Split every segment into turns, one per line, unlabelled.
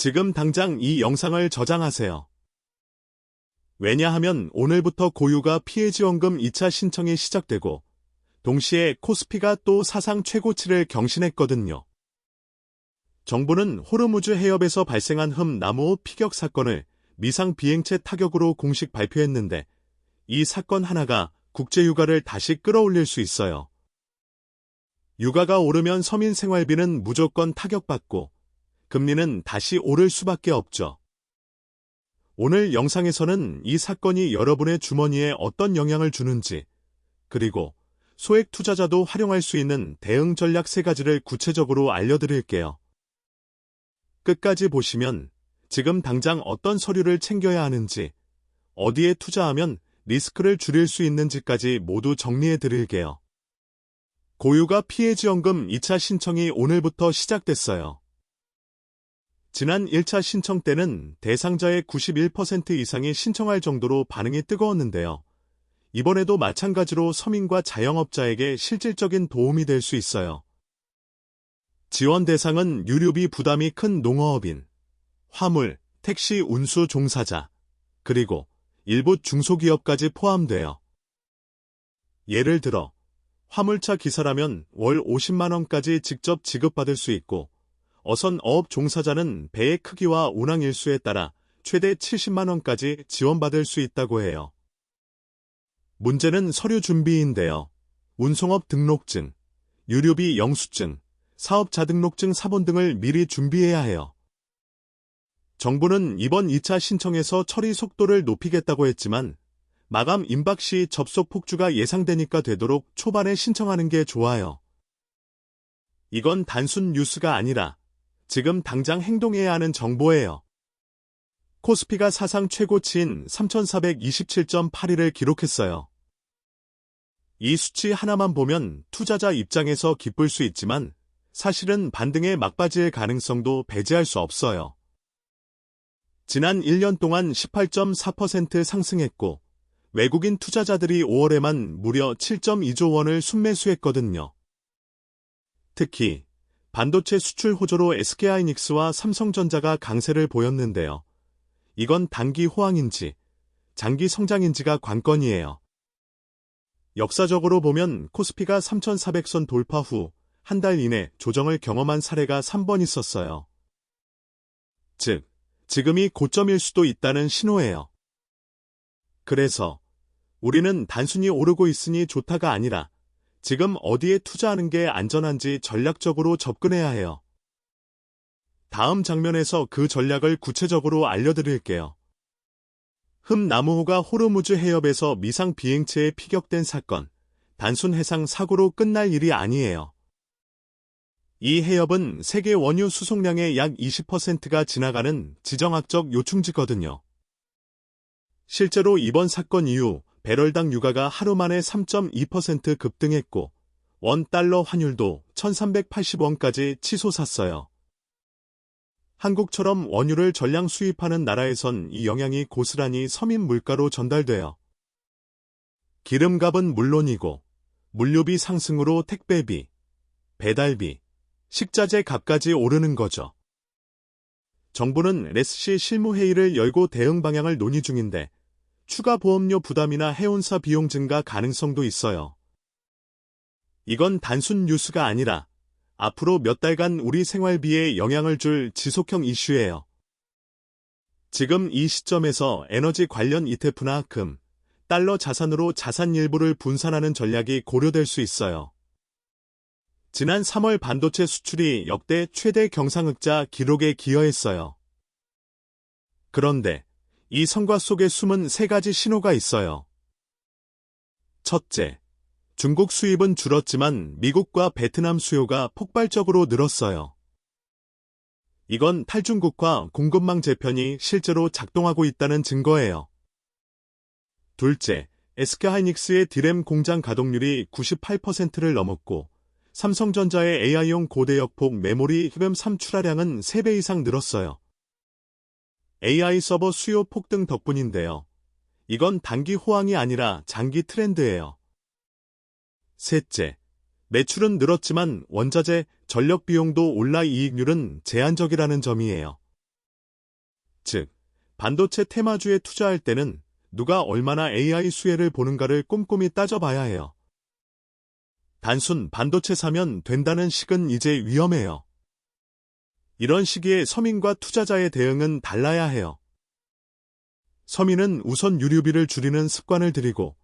지금 당장 이 영상을 저장하세요. 왜냐하면 오늘부터 고유가 피해지원금 2차 신청이 시작되고 동시에 코스피가 또 사상 최고치를 경신했거든요. 정부는 호르무즈 해협에서 발생한 흠나무호 피격 사건을 미상 비행체 타격으로 공식 발표했는데 이 사건 하나가 국제유가를 다시 끌어올릴 수 있어요. 유가가 오르면 서민 생활비는 무조건 타격받고 금리는 다시 오를 수밖에 없죠. 오늘 영상에서는 이 사건이 여러분의 주머니에 어떤 영향을 주는지, 그리고 소액 투자자도 활용할 수 있는 대응 전략 3가지를 구체적으로 알려드릴게요. 끝까지 보시면 지금 당장 어떤 서류를 챙겨야 하는지, 어디에 투자하면 리스크를 줄일 수 있는지까지 모두 정리해드릴게요. 고유가 피해지원금 2차 신청이 오늘부터 시작됐어요. 지난 1차 신청 때는 대상자의 91% 이상이 신청할 정도로 반응이 뜨거웠는데요. 이번에도 마찬가지로 서민과 자영업자에게 실질적인 도움이 될 수 있어요. 지원 대상은 유류비 부담이 큰 농어업인, 화물, 택시 운수 종사자, 그리고 일부 중소기업까지 포함돼요. 예를 들어 화물차 기사라면 월 50만 원까지 직접 지급받을 수 있고 어선 어업 종사자는 배의 크기와 운항 일수에 따라 최대 70만 원까지 지원받을 수 있다고 해요. 문제는 서류 준비인데요. 운송업 등록증, 유류비 영수증, 사업자 등록증 사본 등을 미리 준비해야 해요. 정부는 이번 2차 신청에서 처리 속도를 높이겠다고 했지만 마감 임박 시 접속 폭주가 예상되니까 되도록 초반에 신청하는 게 좋아요. 이건 단순 뉴스가 아니라 지금 당장 행동해야 하는 정보예요. 코스피가 사상 최고치인 3,427.81을 기록했어요. 이 수치 하나만 보면 투자자 입장에서 기쁠 수 있지만 사실은 반등의 막바지일 가능성도 배제할 수 없어요. 지난 1년 동안 18.4% 상승했고 외국인 투자자들이 5월에만 무려 7.2조 원을 순매수했거든요. 특히 반도체 수출 호조로 SK하이닉스와 삼성전자가 강세를 보였는데요. 이건 단기 호황인지 장기 성장인지가 관건이에요. 역사적으로 보면 코스피가 3,400선 돌파 후 한 달 이내 조정을 경험한 사례가 3번 있었어요. 즉, 지금이 고점일 수도 있다는 신호예요. 그래서 우리는 단순히 오르고 있으니 좋다가 아니라 지금 어디에 투자하는 게 안전한지 전략적으로 접근해야 해요. 다음 장면에서 그 전략을 구체적으로 알려드릴게요. 흠나무호가 호르무즈 해협에서 미상 비행체에 피격된 사건, 단순 해상 사고로 끝날 일이 아니에요. 이 해협은 세계 원유 수송량의 약 20%가 지나가는 지정학적 요충지거든요. 실제로 이번 사건 이후 배럴당 유가가 하루 만에 3.2% 급등했고 $1 환율도 1,380원까지 치솟았어요. 한국처럼 원유를 전량 수입하는 나라에선 이 영향이 고스란히 서민 물가로 전달돼요. 기름값은 물론이고 물류비 상승으로 택배비, 배달비, 식자재 값까지 오르는 거죠. 정부는 래스시 실무회의를 열고 대응 방향을 논의 중인데 추가 보험료 부담이나 해운사 비용 증가 가능성도 있어요. 이건 단순 뉴스가 아니라 앞으로 몇 달간 우리 생활비에 영향을 줄 지속형 이슈예요. 지금 이 시점에서 에너지 관련 ETF나 금, 달러 자산으로 자산 일부를 분산하는 전략이 고려될 수 있어요. 지난 3월 반도체 수출이 역대 최대 경상흑자 기록에 기여했어요. 그런데 이 성과 속에 숨은 3가지 신호가 있어요. 첫째, 중국 수입은 줄었지만 미국과 베트남 수요가 폭발적으로 늘었어요. 이건 탈중국화 공급망 재편이 실제로 작동하고 있다는 증거예요. 둘째, SK하이닉스의 디램 공장 가동률이 98%를 넘었고 삼성전자의 AI용 고대역폭 메모리 HBM3 출하량은 3배 이상 늘었어요. AI 서버 수요 폭등 덕분인데요. 이건 단기 호황이 아니라 장기 트렌드예요. 셋째, 매출은 늘었지만 원자재, 전력 비용도 올라 이익률은 제한적이라는 점이에요. 즉, 반도체 테마주에 투자할 때는 누가 얼마나 AI 수혜를 보는가를 꼼꼼히 따져봐야 해요. 단순 반도체 사면 된다는 식은 이제 위험해요. 이런 시기에 서민과 투자자의 대응은 달라야 해요. 서민은 우선 유류비를 줄이는 습관을 들이고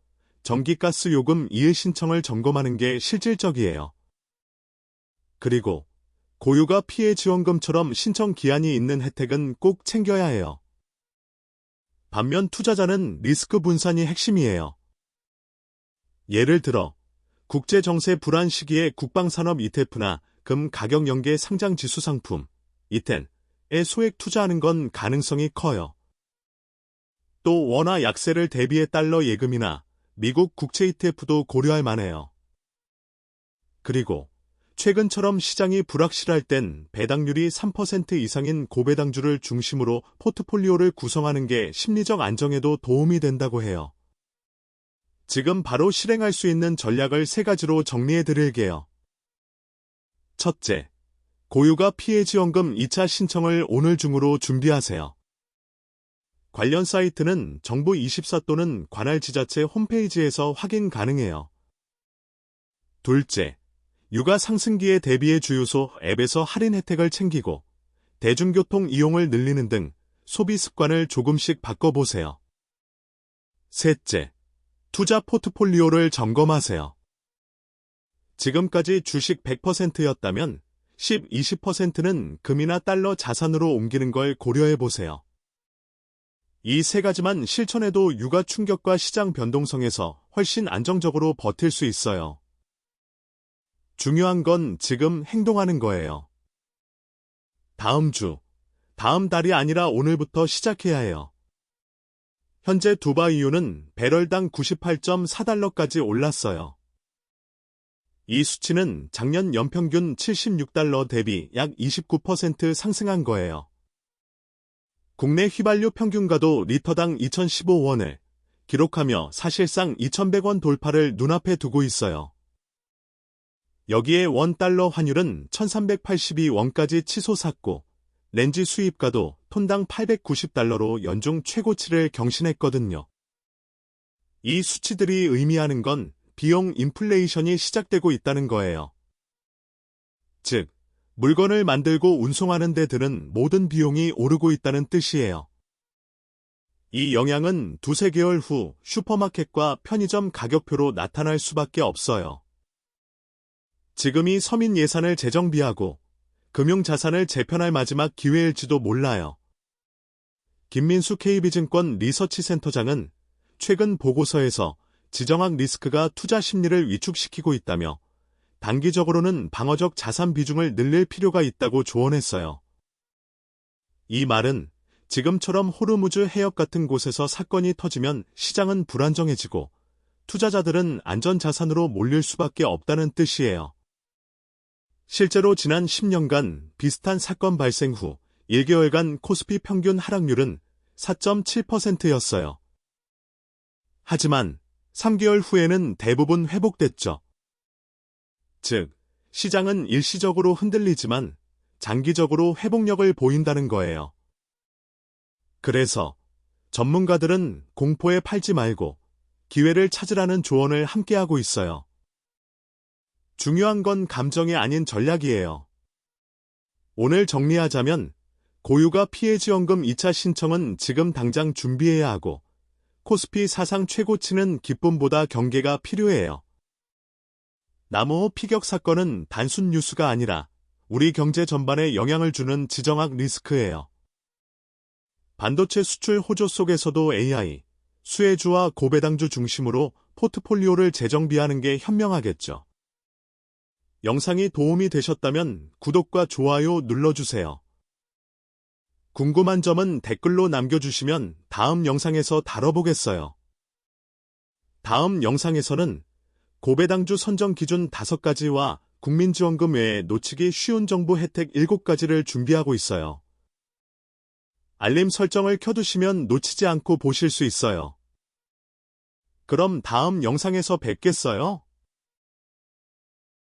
전기가스 요금 이해 신청을 점검하는 게 실질적이에요. 그리고 고유가 피해 지원금처럼 신청 기한이 있는 혜택은 꼭 챙겨야 해요. 반면 투자자는 리스크 분산이 핵심이에요. 예를 들어 국제 정세 불안 시기에 국방산업 ETF나 금 가격 연계 상장 지수 상품, E10에 소액 투자하는 건 가능성이 커요. 또 원화 약세를 대비해 달러 예금이나 미국 국채 ETF도 고려할 만해요. 그리고 최근처럼 시장이 불확실할 땐 배당률이 3% 이상인 고배당주를 중심으로 포트폴리오를 구성하는 게 심리적 안정에도 도움이 된다고 해요. 지금 바로 실행할 수 있는 전략을 3가지로 정리해 드릴게요. 첫째, 고유가 피해 지원금 2차 신청을 오늘 중으로 준비하세요. 관련 사이트는 정부24 또는 관할 지자체 홈페이지에서 확인 가능해요. 둘째, 유가 상승기에 대비해 주유소 앱에서 할인 혜택을 챙기고 대중교통 이용을 늘리는 등 소비 습관을 조금씩 바꿔보세요. 셋째, 투자 포트폴리오를 점검하세요. 지금까지 주식 100%였다면 10, 20%는 금이나 달러 자산으로 옮기는 걸 고려해보세요. 이 3가지만 실천해도 유가 충격과 시장 변동성에서 훨씬 안정적으로 버틸 수 있어요. 중요한 건 지금 행동하는 거예요. 다음 주, 다음 달이 아니라 오늘부터 시작해야 해요. 현재 두바이유는 배럴당 98.4달러까지 올랐어요. 이 수치는 작년 연평균 76달러 대비 약 29% 상승한 거예요. 국내 휘발유 평균가도 리터당 2015원을 기록하며 사실상 2100원 돌파를 눈앞에 두고 있어요. 여기에 원달러 환율은 1382원까지 치솟았고 렌즈 수입가도 톤당 890달러로 연중 최고치를 경신했거든요. 이 수치들이 의미하는 건 비용 인플레이션이 시작되고 있다는 거예요. 즉, 물건을 만들고 운송하는 데들은 모든 비용이 오르고 있다는 뜻이에요. 이 영향은 2-3개월 후 슈퍼마켓과 편의점 가격표로 나타날 수밖에 없어요. 지금이 서민 예산을 재정비하고 금융자산을 재편할 마지막 기회일지도 몰라요. 김민수 KB증권 리서치센터장은 최근 보고서에서 지정학 리스크가 투자 심리를 위축시키고 있다며 단기적으로는 방어적 자산 비중을 늘릴 필요가 있다고 조언했어요. 이 말은 지금처럼 호르무즈 해협 같은 곳에서 사건이 터지면 시장은 불안정해지고 투자자들은 안전자산으로 몰릴 수밖에 없다는 뜻이에요. 실제로 지난 10년간 비슷한 사건 발생 후 1개월간 코스피 평균 하락률은 4.7%였어요. 하지만 3개월 후에는 대부분 회복됐죠. 즉, 시장은 일시적으로 흔들리지만 장기적으로 회복력을 보인다는 거예요. 그래서 전문가들은 공포에 팔지 말고 기회를 찾으라는 조언을 함께하고 있어요. 중요한 건 감정이 아닌 전략이에요. 오늘 정리하자면 고유가 피해 지원금 2차 신청은 지금 당장 준비해야 하고 코스피 사상 최고치는 기쁨보다 경계가 필요해요. 남우호 피격 사건은 단순 뉴스가 아니라 우리 경제 전반에 영향을 주는 지정학 리스크예요. 반도체 수출 호조 속에서도 AI, 수혜주와 고배당주 중심으로 포트폴리오를 재정비하는 게 현명하겠죠. 영상이 도움이 되셨다면 구독과 좋아요 눌러주세요. 궁금한 점은 댓글로 남겨주시면 다음 영상에서 다뤄보겠어요. 다음 영상에서는 고배당주 선정 기준 5가지와 국민지원금 외에 놓치기 쉬운 정부 혜택 7가지를 준비하고 있어요. 알림 설정을 켜두시면 놓치지 않고 보실 수 있어요. 그럼 다음 영상에서 뵙겠어요.